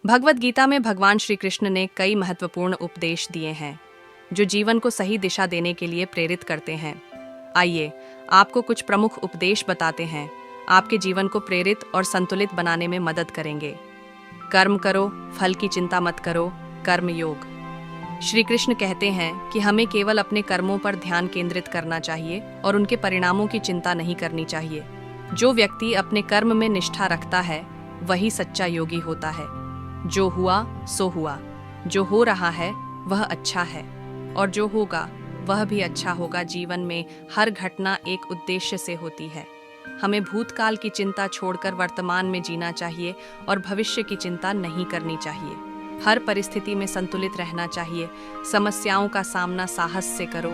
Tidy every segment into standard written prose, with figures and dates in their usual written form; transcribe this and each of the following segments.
भगवत गीता में भगवान श्री कृष्ण ने कई महत्वपूर्ण उपदेश दिए हैं जो जीवन को सही दिशा देने के लिए प्रेरित करते हैं। आइए आपको कुछ प्रमुख उपदेश बताते हैं, आपके जीवन को प्रेरित और संतुलित बनाने में मदद करेंगे। कर्म करो, फल की चिंता मत करो। कर्म योग। श्री कृष्ण कहते हैं कि हमें केवल अपने कर्मों पर ध्यान केंद्रित करना चाहिए और उनके परिणामों की चिंता नहीं करनी चाहिए। जो व्यक्ति अपने कर्म में निष्ठा रखता है वही सच्चा योगी होता है। जो हुआ सो हुआ, जो हो रहा है वह अच्छा है और जो होगा वह भी अच्छा होगा। जीवन में हर घटना एक उद्देश्य से होती है। हमें भूतकाल की चिंता छोड़कर वर्तमान में जीना चाहिए और भविष्य की चिंता नहीं करनी चाहिए। हर परिस्थिति में संतुलित रहना चाहिए। समस्याओं का सामना साहस से करो।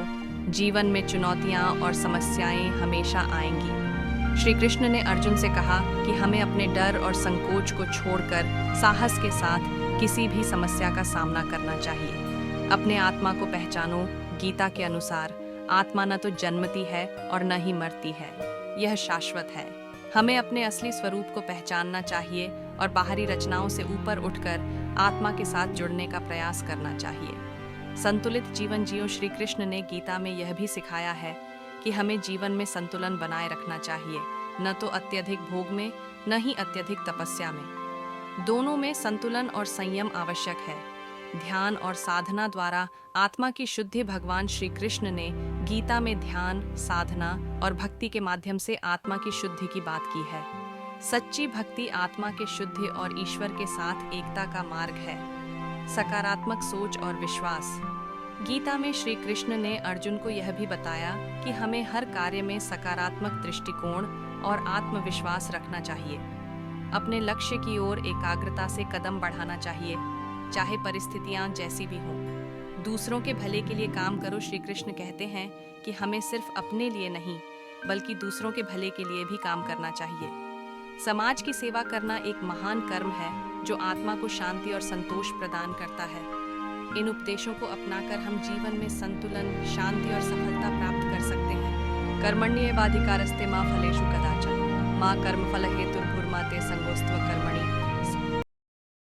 जीवन में चुनौतियां और समस्याएं हमेशा आएंगी। श्री कृष्ण ने अर्जुन से कहा कि हमें अपने डर और संकोच को छोड़कर साहस के साथ किसी भी समस्या का सामना करना चाहिए। अपने आत्मा को पहचानो। गीता के अनुसार आत्मा न तो जन्मती है और न ही मरती है, यह शाश्वत है। हमें अपने असली स्वरूप को पहचानना चाहिए और बाहरी रचनाओं से ऊपर उठकर आत्मा के साथ जुड़ने का प्रयास करना चाहिए। संतुलित जीवन जियो। श्री कृष्ण ने गीता में यह भी सिखाया है कि हमें जीवन में संतुलन बनाए रखना चाहिए, न तो अत्यधिक भोग में न ही अत्यधिक तपस्या में। दोनों में संतुलन और संयम आवश्यक है। ध्यान और साधना द्वारा आत्मा की शुद्धि। भगवान श्री कृष्ण ने गीता में ध्यान, साधना और भक्ति के माध्यम से आत्मा की शुद्धि की बात की है। सच्ची भक्ति आत्मा के शुद्धि और ईश्वर के साथ एकता का मार्ग है। सकारात्मक सोच और विश्वास। गीता में श्री कृष्ण ने अर्जुन को यह भी बताया कि हमें हर कार्य में सकारात्मक दृष्टिकोण और आत्मविश्वास रखना चाहिए। अपने लक्ष्य की ओर एकाग्रता से कदम बढ़ाना चाहिए, चाहे परिस्थितियां जैसी भी हों। दूसरों के भले के लिए काम करो। श्री कृष्ण कहते हैं कि हमें सिर्फ अपने लिए नहीं बल्कि दूसरों के भले के लिए भी काम करना चाहिए। समाज की सेवा करना एक महान कर्म है जो आत्मा को शांति और संतोष प्रदान करता है। इन उपदेशों को अपनाकर हम जीवन में संतुलन, शांति और सफलता प्राप्त कर सकते हैं। कर्मण्येवाधिकारस्ते मा फलेषु कदाचन मा कर्मफलहेतुर्भुर्मा ते संगोऽस्त्व कर्मणि